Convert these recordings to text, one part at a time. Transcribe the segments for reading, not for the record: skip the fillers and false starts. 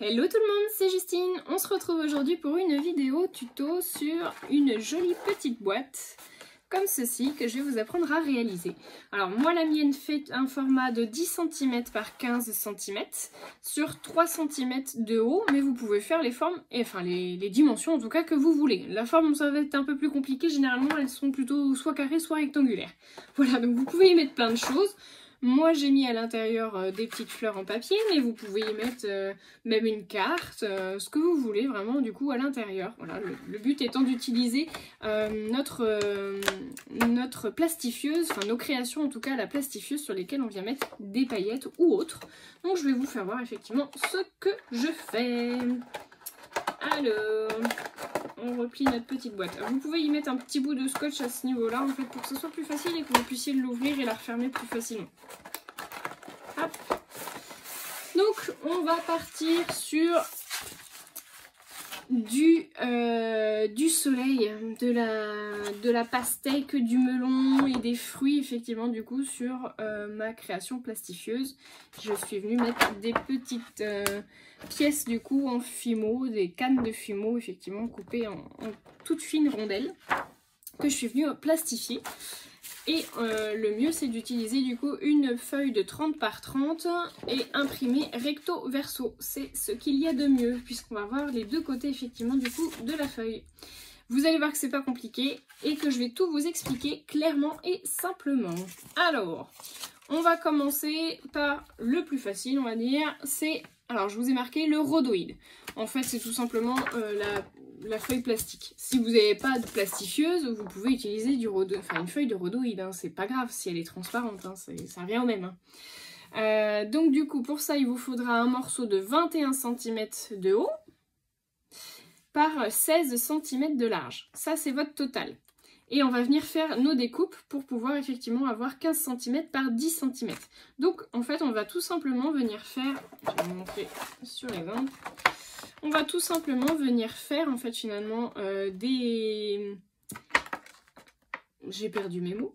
Hello tout le monde, c'est Justine. On se retrouve aujourd'hui pour une vidéo tuto sur une jolie petite boîte comme ceci que je vais vous apprendre à réaliser. Alors moi la mienne fait un format de 10 cm par 15 cm sur 3 cm de haut, mais vous pouvez faire les formes, enfin les dimensions en tout cas que vous voulez. La forme ça va être un peu plus compliqué, généralement elles sont plutôt soit carrées soit rectangulaires. Voilà, donc vous pouvez y mettre plein de choses. Moi j'ai mis à l'intérieur des petites fleurs en papier, mais vous pouvez y mettre même une carte, ce que vous voulez vraiment du coup à l'intérieur. Voilà, le but étant d'utiliser notre plastifieuse, enfin nos créations en tout cas, la plastifieuse sur lesquelles on vient mettre des paillettes ou autres. Donc je vais vous faire voir effectivement ce que je fais. Alors, on replie notre petite boîte. Vous pouvez y mettre un petit bout de scotch à ce niveau-là, en fait, pour que ce soit plus facile et que vous puissiez l'ouvrir et la refermer plus facilement. Hop. Donc, on va partir sur du soleil, de la pastèque, du melon et des fruits, effectivement, du coup, sur ma création plastifieuse. Je suis venue mettre des petites pièces, du coup, en fimo, des cannes de fimo, effectivement, coupées en toutes fines rondelles, que je suis venue plastifier. Et le mieux, c'est d'utiliser, du coup, une feuille de 30 par 30 et imprimer recto verso. C'est ce qu'il y a de mieux, puisqu'on va voir les deux côtés, effectivement, du coup, de la feuille. Vous allez voir que c'est pas compliqué et que je vais tout vous expliquer clairement et simplement. Alors, on va commencer par le plus facile, on va dire, c'est... Alors, je vous ai marqué le rhodoïde. En fait, c'est tout simplement la feuille plastique. Si vous n'avez pas de plastifieuse, vous pouvez utiliser une feuille de rhodoïde. Hein. C'est pas grave si elle est transparente, hein. Ça revient au même. Hein. Donc, du coup, pour ça, il vous faudra un morceau de 21 cm de haut par 16 cm de large. Ça, c'est votre total. Et on va venir faire nos découpes pour pouvoir effectivement avoir 15 cm par 10 cm. Donc en fait on va tout simplement venir faire, je vais vous montrer sur l'exemple, on va tout simplement venir faire en fait finalement des... J'ai perdu mes mots.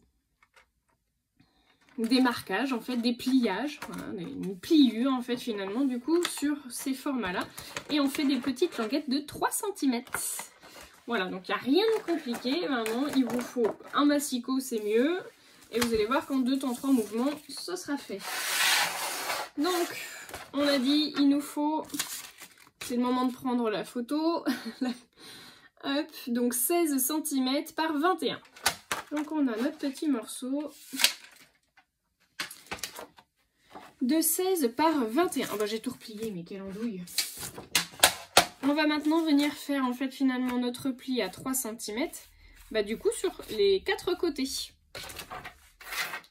Des marquages en fait, des pliages, voilà, une pliure en fait finalement du coup sur ces formats là. Et on fait des petites languettes de 3 cm. Voilà, donc il n'y a rien de compliqué, vraiment, il vous faut un massicot, c'est mieux. Et vous allez voir qu'en 2 temps 3 mouvements, ce sera fait. Donc, on a dit, il nous faut, c'est le moment de prendre la photo. Hop, donc 16 cm par 21. Donc on a notre petit morceau de 16 par 21. Oh bah j'ai tout replié, mais quelle andouille. On va maintenant venir faire en fait finalement notre pli à 3 cm, bah du coup sur les 4 côtés.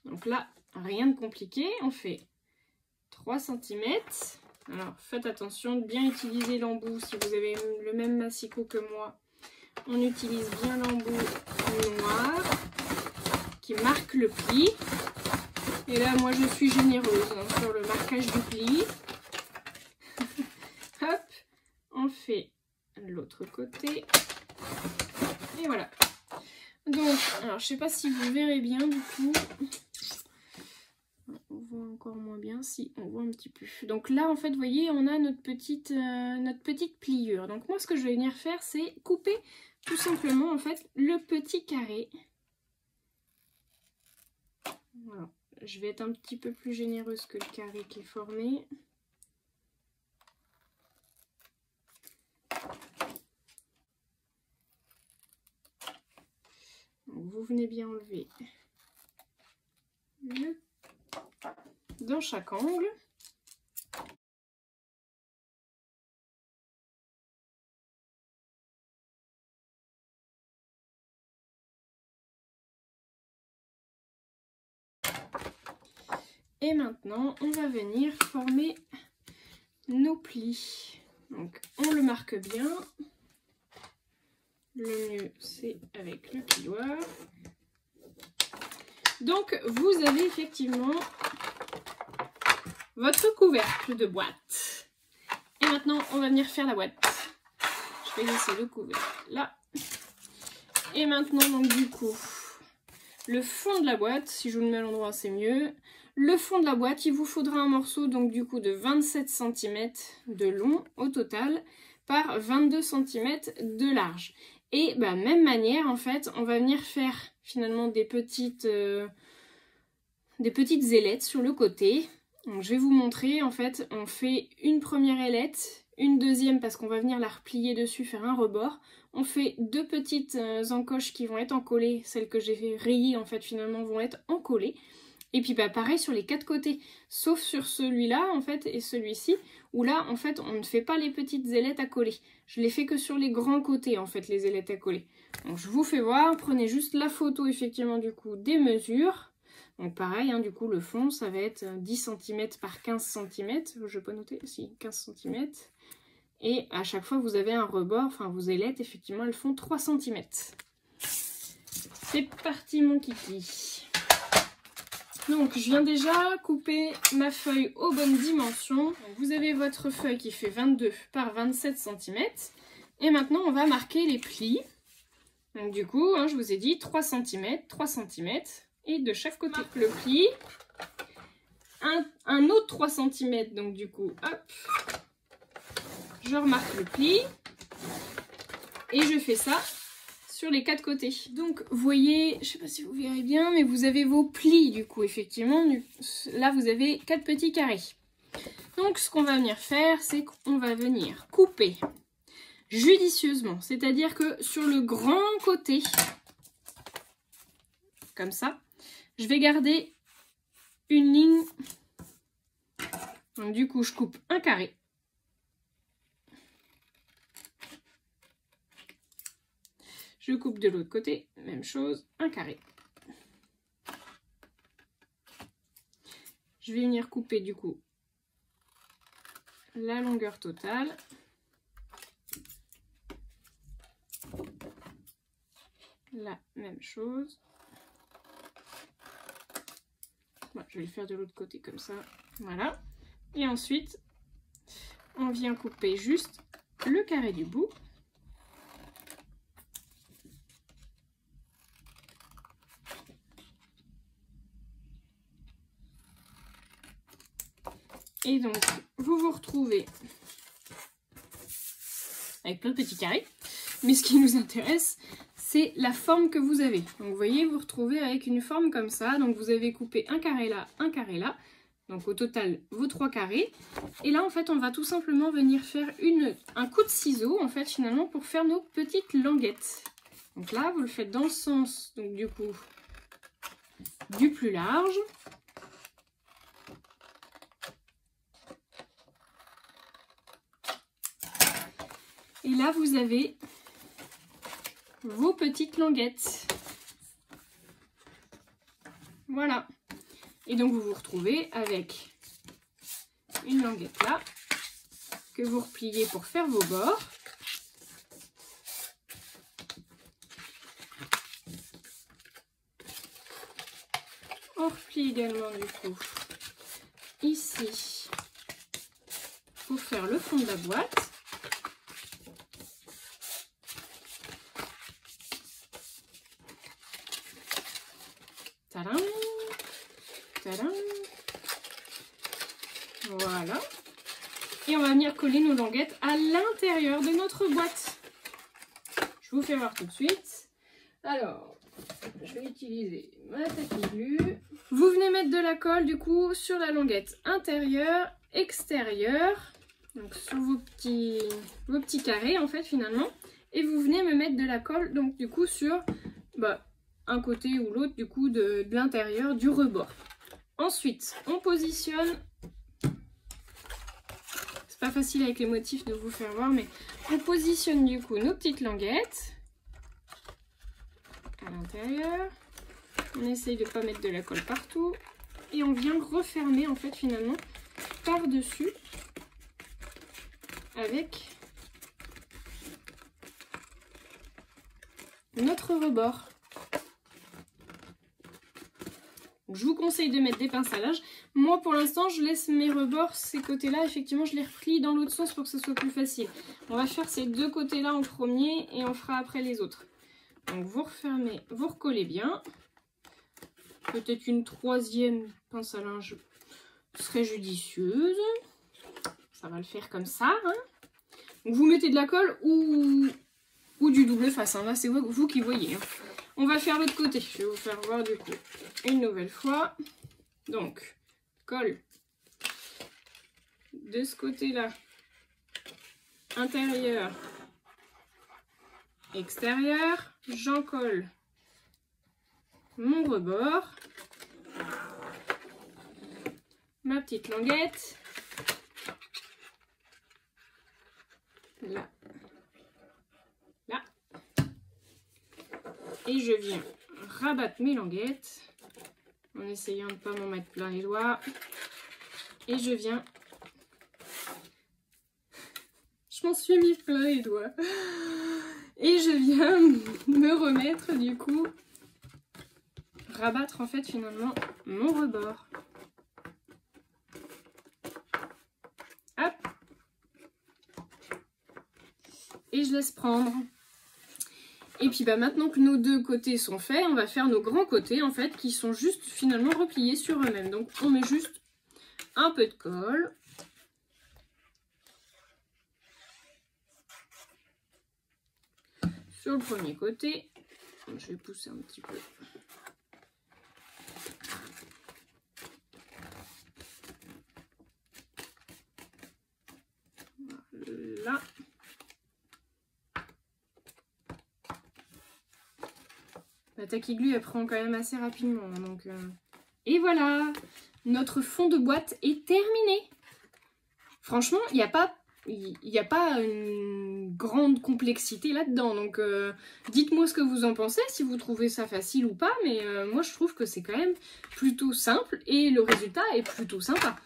Donc là, rien de compliqué, on fait 3 cm. Alors faites attention de bien utiliser l'embout si vous avez le même massicot que moi. On utilise bien l'embout noir qui marque le pli. Et là moi je suis généreuse hein, sur le marquage du pli. Hop. On fait l'autre côté. Et voilà. Donc, alors je sais pas si vous verrez bien du coup. On voit encore moins bien. Si, on voit un petit peu. Donc là, en fait, vous voyez, on a notre petite pliure. Donc moi, ce que je vais venir faire, c'est couper tout simplement, en fait, le petit carré. Voilà. Je vais être un petit peu plus généreuse que le carré qui est formé. Donc vous venez bien enlever dans chaque angle. Et maintenant, on va venir former nos plis. Donc on le marque bien. Le mieux, c'est avec le plioir. Donc, vous avez effectivement votre couvercle de boîte. Et maintenant, on va venir faire la boîte. Je vais laisser le couvercle là. Et maintenant, donc du coup, le fond de la boîte, si je vous le mets à l'endroit, c'est mieux. Le fond de la boîte, il vous faudra un morceau donc du coup de 27 cm de long au total par 22 cm de large. Et bah, même manière en fait, on va venir faire finalement des petites ailettes sur le côté. Donc, je vais vous montrer, en fait, on fait une première ailette, une deuxième parce qu'on va venir la replier dessus, faire un rebord. On fait deux petites encoches qui vont être encollées, celles que j'ai rayées en fait finalement vont être encollées. Et puis bah pareil sur les quatre côtés, sauf sur celui-là en fait et celui-ci, où là en fait on ne fait pas les petites ailettes à coller. Je les fais que sur les grands côtés en fait les ailettes à coller. Donc je vous fais voir, prenez juste la photo effectivement du coup des mesures. Donc pareil, hein, du coup le fond ça va être 10 cm par 15 cm, je peux noter, si 15 cm. Et à chaque fois vous avez un rebord, enfin vos ailettes effectivement elles font 3 cm. C'est parti mon kiki. Donc je viens déjà couper ma feuille aux bonnes dimensions. Donc, vous avez votre feuille qui fait 22 par 27 cm. Et maintenant on va marquer les plis. Donc du coup, hein, je vous ai dit 3 cm, 3 cm. Et de chaque côté le pli. Un autre 3 cm, donc du coup, hop. Je remarque le pli. Et je fais ça sur les quatre côtés. Donc vous voyez, je sais pas si vous verrez bien, mais vous avez vos plis du coup, effectivement. Là vous avez 4 petits carrés. Donc ce qu'on va venir faire, c'est qu'on va venir couper judicieusement. C'est-à-dire que sur le grand côté, comme ça, je vais garder une ligne. Donc du coup je coupe un carré. Je coupe de l'autre côté, même chose, un carré. Je vais venir couper du coup la longueur totale. La même chose. Bon, je vais le faire de l'autre côté comme ça. Voilà. Et ensuite, on vient couper juste le carré du bout. Et donc, vous vous retrouvez avec plein de petits carrés. Mais ce qui nous intéresse, c'est la forme que vous avez. Donc, vous voyez, vous vous retrouvez avec une forme comme ça. Donc, vous avez coupé un carré là, un carré là. Donc, au total, vos 3 carrés. Et là, en fait, on va tout simplement venir faire un coup de ciseau, en fait, finalement, pour faire nos petites languettes. Donc là, vous le faites dans le sens, donc du coup, du plus large. Et là, vous avez vos petites languettes. Voilà. Et donc, vous vous retrouvez avec une languette là, que vous repliez pour faire vos bords. On replie également, du coup, ici, pour faire le fond de la boîte. Tadam, tadam. Voilà. Et on va venir coller nos languettes à l'intérieur de notre boîte. Je vous fais voir tout de suite. Alors, je vais utiliser ma tapis glu. Vous venez mettre de la colle du coup sur la languette intérieure, extérieure. Donc sur vos petits carrés en fait finalement. Et vous venez me mettre de la colle donc du coup sur un côté ou l'autre du coup de l'intérieur du rebord. Ensuite, on positionne. C'est pas facile avec les motifs de vous faire voir, mais on positionne du coup nos petites languettes à l'intérieur. On essaye de ne pas mettre de la colle partout. Et on vient refermer en fait finalement par-dessus avec notre rebord. Je vous conseille de mettre des pinces à linge. Moi pour l'instant je laisse mes rebords, ces côtés là, effectivement je les replie dans l'autre sens pour que ce soit plus facile. On va faire ces deux côtés là en premier et on fera après les autres. Donc vous refermez, vous recollez bien. peut-être une troisième pince à linge serait judicieuse. Ça va le faire comme ça. Hein. Donc vous mettez de la colle ou du double face. Hein. Là, c'est vous qui voyez. Hein. On va faire l'autre côté. Je vais vous faire voir du coup une nouvelle fois. Donc, colle de ce côté-là. Intérieur, extérieur. J'en colle mon rebord. Ma petite languette. Là. Là. Et je viens rabattre mes languettes en essayant de ne pas m'en mettre plein les doigts. Et je viens... Je m'en suis mis plein les doigts. Et je viens me remettre du coup, rabattre en fait finalement mon rebord. Hop. Et je laisse prendre. Et puis bah maintenant que nos deux côtés sont faits, on va faire nos grands côtés en fait qui sont juste finalement repliés sur eux-mêmes. Donc on met juste un peu de colle. Sur le premier côté, je vais pousser un petit peu. Voilà. La tacky glue, elle prend quand même assez rapidement. Donc, Et voilà, notre fond de boîte est terminé. Franchement, il n'y a pas une grande complexité là-dedans. Donc, dites-moi ce que vous en pensez, si vous trouvez ça facile ou pas. Mais moi, je trouve que c'est quand même plutôt simple et le résultat est plutôt sympa.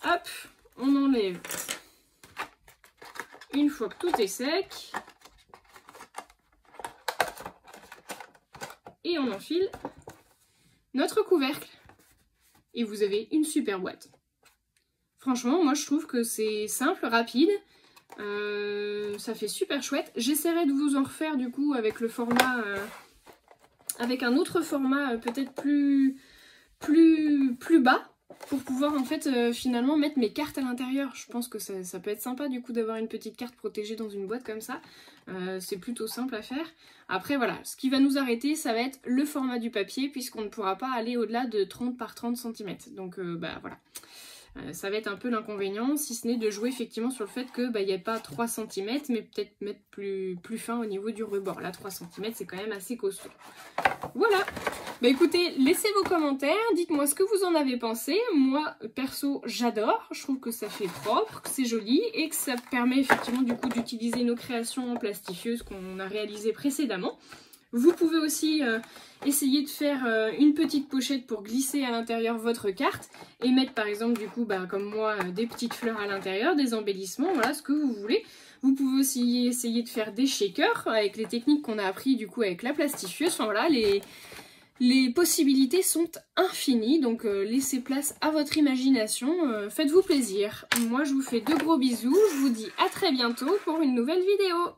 Hop, on enlève. Une fois que tout est sec. Et on enfile notre couvercle. Et vous avez une super boîte. Franchement, moi je trouve que c'est simple, rapide. Ça fait super chouette. J'essaierai de vous en refaire du coup avec le format... avec un autre format peut-être plus bas. Pour pouvoir en fait finalement mettre mes cartes à l'intérieur. Je pense que ça peut être sympa du coup d'avoir une petite carte protégée dans une boîte comme ça. C'est plutôt simple à faire. Après voilà, ce qui va nous arrêter ça va être le format du papier puisqu'on ne pourra pas aller au-delà de 30 par 30 cm. Donc bah voilà. Ça va être un peu l'inconvénient, si ce n'est de jouer effectivement sur le fait que il n'y a pas 3 cm, mais peut-être mettre plus fin au niveau du rebord. Là 3 cm c'est quand même assez costaud. Voilà. Bah écoutez, laissez vos commentaires, dites-moi ce que vous en avez pensé. Moi, perso, j'adore. Je trouve que ça fait propre, que c'est joli et que ça permet effectivement du coup d'utiliser nos créations en plastifieuse qu'on a réalisées précédemment. Vous pouvez aussi essayer de faire une petite pochette pour glisser à l'intérieur votre carte et mettre par exemple du coup comme moi des petites fleurs à l'intérieur, des embellissements, voilà ce que vous voulez. Vous pouvez aussi essayer de faire des shakers avec les techniques qu'on a appris du coup avec la plastifieuse. Enfin voilà, les possibilités sont infinies, donc laissez place à votre imagination, faites-vous plaisir. Moi je vous fais de gros bisous, je vous dis à très bientôt pour une nouvelle vidéo.